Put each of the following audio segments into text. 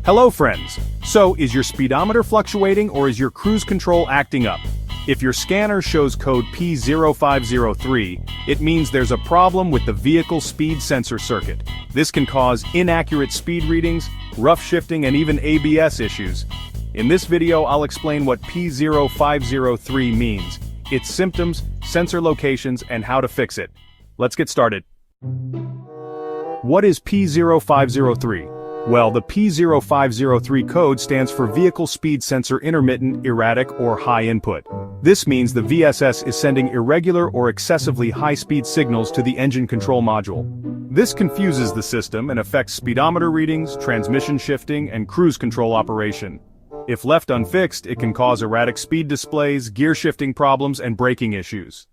Hello friends! So, is your speedometer fluctuating or is your cruise control acting up? If your scanner shows code P0503, it means there's a problem with the vehicle speed sensor circuit. This can cause inaccurate speed readings, rough shifting and even ABS issues. In this video I'll explain what P0503 means, its symptoms, sensor locations and how to fix it. Let's get started. What is P0503? Well, the P0503 code stands for Vehicle Speed Sensor Intermittent, Erratic, or High Input. This means the VSS is sending irregular or excessively high-speed signals to the engine control module. This confuses the system and affects speedometer readings, transmission shifting, and cruise control operation. If left unfixed, it can cause erratic speed displays, gear shifting problems, and braking issues.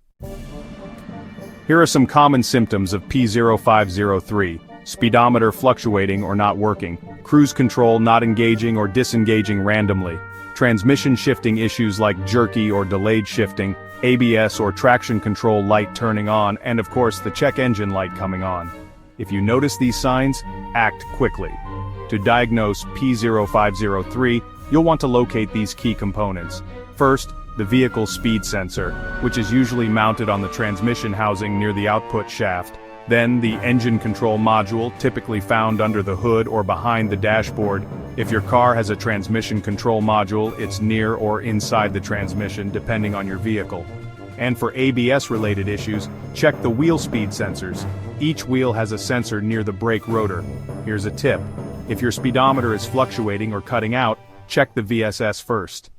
Here are some common symptoms of P0503. Speedometer fluctuating or not working, cruise control not engaging or disengaging randomly, transmission shifting issues like jerky or delayed shifting, ABS or traction control light turning on, and of course the check engine light coming on. If you notice these signs, act quickly. To diagnose P0503, you'll want to locate these key components. First, the vehicle speed sensor, which is usually mounted on the transmission housing near the output shaft. Then the engine control module, typically found under the hood or behind the dashboard. If your car has a transmission control module, it's near or inside the transmission, depending on your vehicle. And for ABS-related issues, check the wheel speed sensors. Each wheel has a sensor near the brake rotor. Here's a tip. If your speedometer is fluctuating or cutting out, check the VSS first.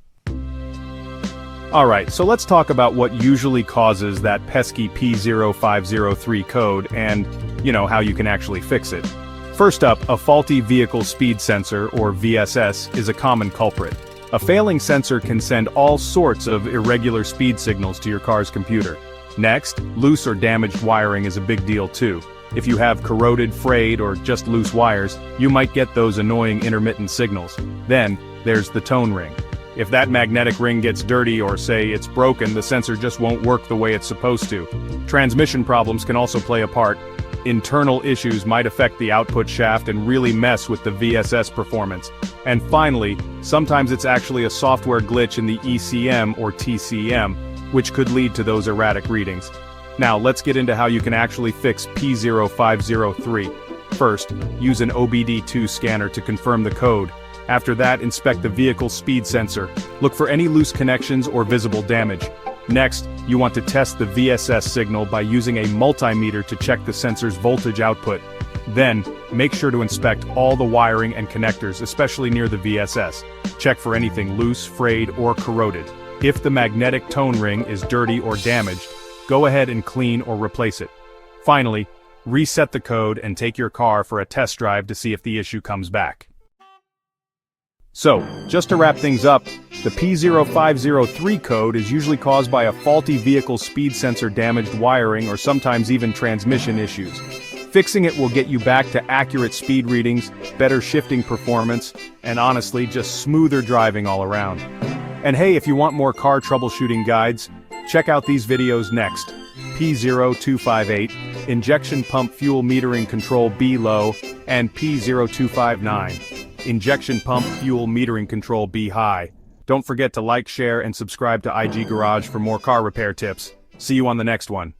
Alright, so let's talk about what usually causes that pesky P0503 code and, how you can actually fix it. First up, a faulty vehicle speed sensor, or VSS, is a common culprit. A failing sensor can send all sorts of irregular speed signals to your car's computer. Next, loose or damaged wiring is a big deal too. If you have corroded, frayed, or just loose wires, you might get those annoying intermittent signals. Then, there's the tone ring. If that magnetic ring gets dirty or say it's broken, the sensor just won't work the way it's supposed to. Transmission problems can also play a part. Internal issues might affect the output shaft and really mess with the VSS performance. And finally, sometimes it's actually a software glitch in the ECM or TCM, which could lead to those erratic readings. Now let's get into how you can actually fix P0503. First, use an OBD-II scanner to confirm the code. After that, inspect the vehicle speed sensor. Look for any loose connections or visible damage. Next, you want to test the VSS signal by using a multimeter to check the sensor's voltage output. Then, make sure to inspect all the wiring and connectors, especially near the VSS. Check for anything loose, frayed, or corroded. If the magnetic tone ring is dirty or damaged, go ahead and clean or replace it. Finally, reset the code and take your car for a test drive to see if the issue comes back. So, just to wrap things up, the P0503 code is usually caused by a faulty vehicle speed sensor damaged wiring or sometimes even transmission issues. Fixing it will get you back to accurate speed readings, better shifting performance, and honestly, just smoother driving all around. And hey, if you want more car troubleshooting guides, check out these videos next. P0258, Injection Pump Fuel Metering Control B Low, and P0259. Injection Pump Fuel Metering Control B High. Don't forget to like, share, and subscribe to IG Garage for more car repair tips. See you on the next one.